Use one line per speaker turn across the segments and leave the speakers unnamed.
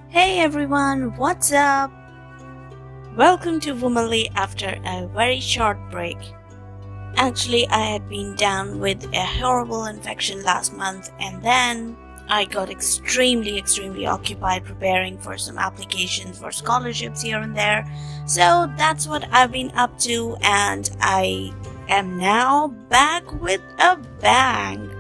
Hey everyone, what's up? Welcome to Womanly after a very short break. Actually, I had been down with a horrible infection last month and then I got extremely occupied preparing for some applications for scholarships here and there. So that's what I've been up to and I am now back with a bang.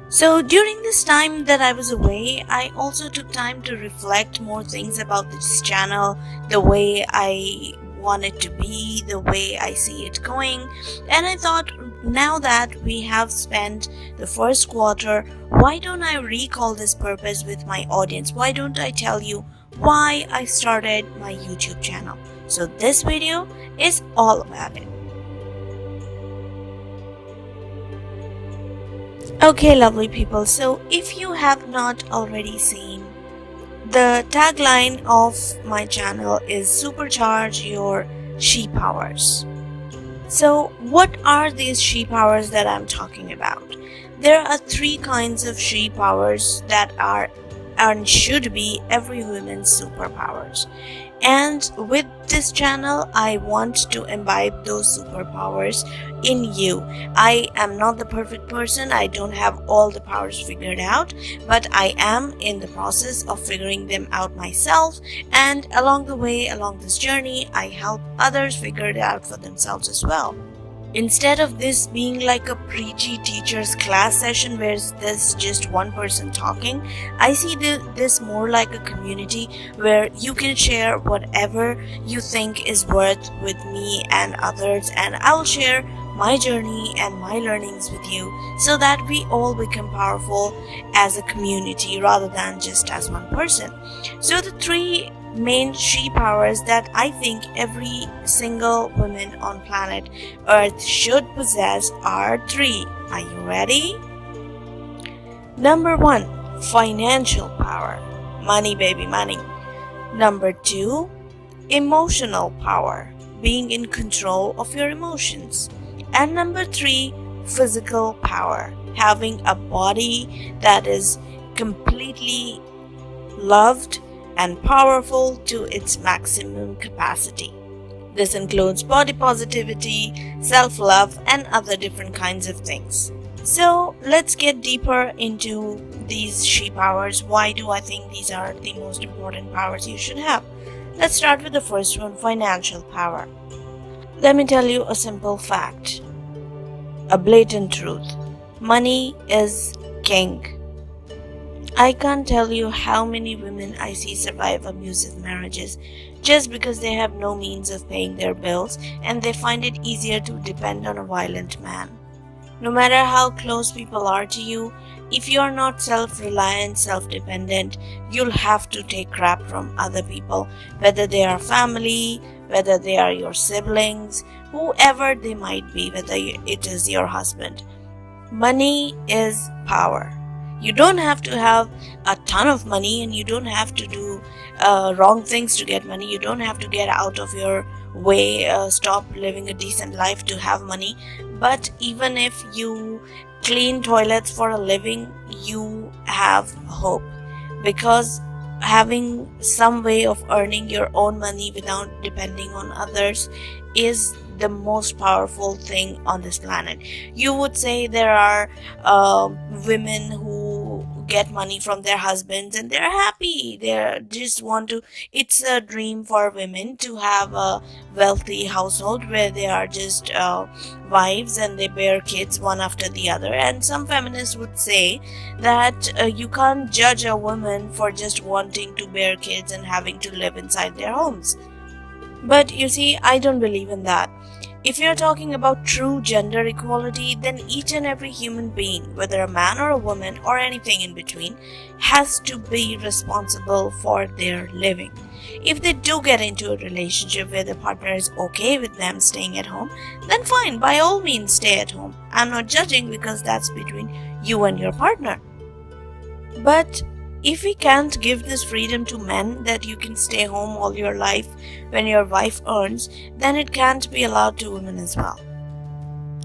So during this time that I was away, I also took time to reflect more things about this channel, the way I want it to be, the way I see it going. And I thought now that we have spent the first quarter, why don't I recall this purpose with my audience? Why don't I tell you why I started my YouTube channel? So this video is all about it. Okay, lovely people, so if you have not already seen, the tagline of my channel is Supercharge Your She Powers. So what are these she powers that I'm talking about? There are three kinds of she powers that are and should be every woman's superpowers. And with this channel, I want to imbibe those superpowers in you. I am not the perfect person. I don't have all the powers figured out, but I am in the process of figuring them out myself. And along the way, along this journey, I help others figure it out for themselves as well. Instead of this being like a preachy teacher's class session where there's just one person talking, I see this more like a community where you can share whatever you think is worth with me and others, and I'll share my journey and my learnings with you so that we all become powerful as a community rather than just as one person. So the three main she powers that I think every single woman on planet Earth should possess are three. Are you ready? Number 1, financial power. Money, baby, money. Number 2, emotional power. Being in control of your emotions. And number 3, physical power. Having a body that is completely loved and powerful to its maximum capacity. This includes body positivity, self-love, and other different kinds of things. So let's get deeper into these she powers. Why do I think these are the most important powers you should have? Let's start with the first one, financial power. Let me tell you a simple fact, a blatant truth. Money is king. I can't tell you how many women I see survive abusive marriages just because they have no means of paying their bills and they find it easier to depend on a violent man. No matter how close people are to you, if you are not self-reliant, self-dependent, you'll have to take crap from other people, whether they are family, whether they are your siblings, whoever they might be, whether it is your husband. Money is power. You don't have to have a ton of money and you don't have to do wrong things to get money. You don't have to get out of your way, stop living a decent life to have money. But even if you clean toilets for a living, you have hope, because having some way of earning your own money without depending on others is the most powerful thing on this planet. You would say there are women who get money from their husbands and they're happy, they just want to, it's a dream for women to have a wealthy household where they are just wives and they bear kids one after the other. And some feminists would say that you can't judge a woman for just wanting to bear kids and having to live inside their homes. But you see, I don't believe in that. If you're talking about true gender equality, then each and every human being, whether a man or a woman or anything in between, has to be responsible for their living. If they do get into a relationship where the partner is okay with them staying at home, then fine, by all means stay at home. I'm not judging because that's between you and your partner. But if we can't give this freedom to men that you can stay home all your life when your wife earns, then it can't be allowed to women as well.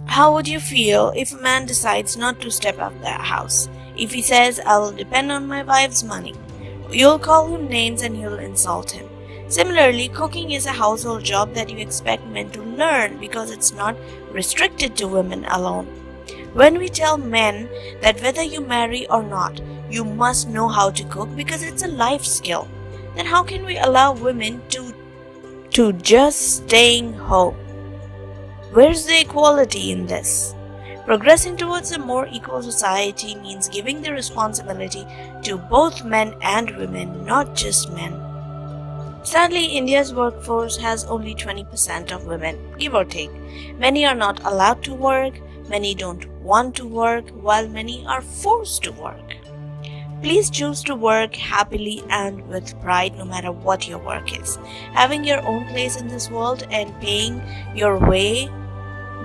How would you feel if a man decides not to step out of the house? If he says, I will depend on my wife's money, you'll call him names and you'll insult him. Similarly, cooking is a household job that you expect men to learn because it's not restricted to women alone. When we tell men that whether you marry or not, you must know how to cook because it's a life skill, then how can we allow women to just staying home? Where's the equality in this? Progressing towards a more equal society means giving the responsibility to both men and women, not just men. Sadly, India's workforce has only 20% of women, give or take. Many are not allowed to work, many don't want to work, while many are forced to work. Please choose to work happily and with pride no matter what your work is. Having your own place in this world and paying your way,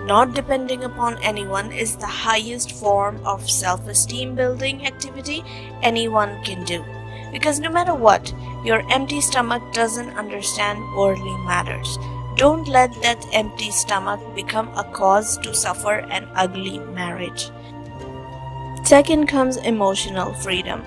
not depending upon anyone, is the highest form of self-esteem building activity anyone can do. Because no matter what, your empty stomach doesn't understand worldly matters. Don't let that empty stomach become a cause to suffer an ugly marriage. Second comes emotional freedom.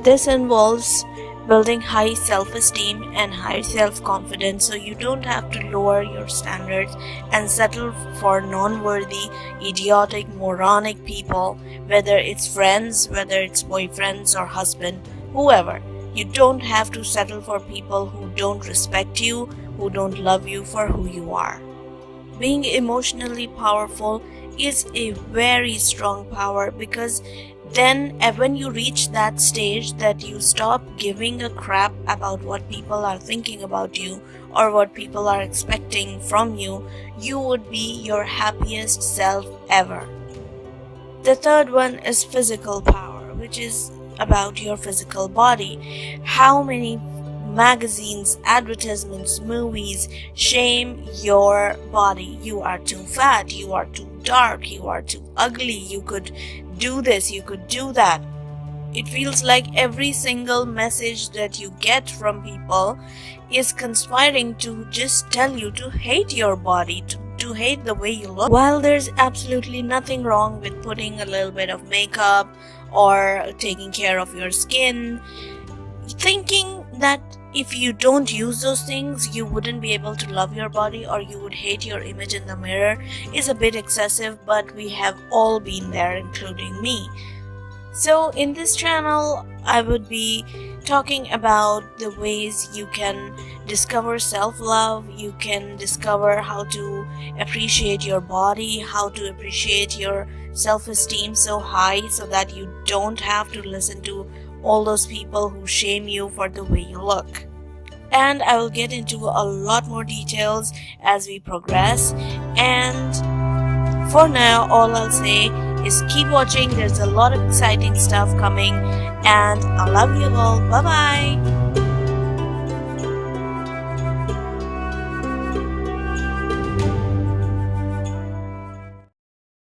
This involves building high self-esteem and high self-confidence so you don't have to lower your standards and settle for non-worthy, idiotic, moronic people, whether it's friends, whether it's boyfriends or husband, whoever. You don't have to settle for people who don't respect you, who don't love you for who you are. Being emotionally powerful is a very strong power because then when you reach that stage that you stop giving a crap about what people are thinking about you or what people are expecting from you, you would be your happiest self ever. The third one is physical power, which is about your physical body. How many magazines, advertisements, movies shame your body? You are too fat, you are too dark, you are too ugly, you could do this, you could do that. It feels like every single message that you get from people is conspiring to just tell you to hate your body, to hate the way you look. While there's absolutely nothing wrong with putting a little bit of makeup or taking care of your skin, thinking that if you don't use those things, you wouldn't be able to love your body or you would hate your image in the mirror is a bit excessive, but we have all been there, including me. So in this channel, I would be talking about the ways you can discover self-love, you can discover how to appreciate your body, how to appreciate your self-esteem so high so that you don't have to listen to all those people who shame you for the way you look. And I will get into a lot more details as we progress. And for now, all I'll say is keep watching. There's a lot of exciting stuff coming. And I love you all. Bye bye.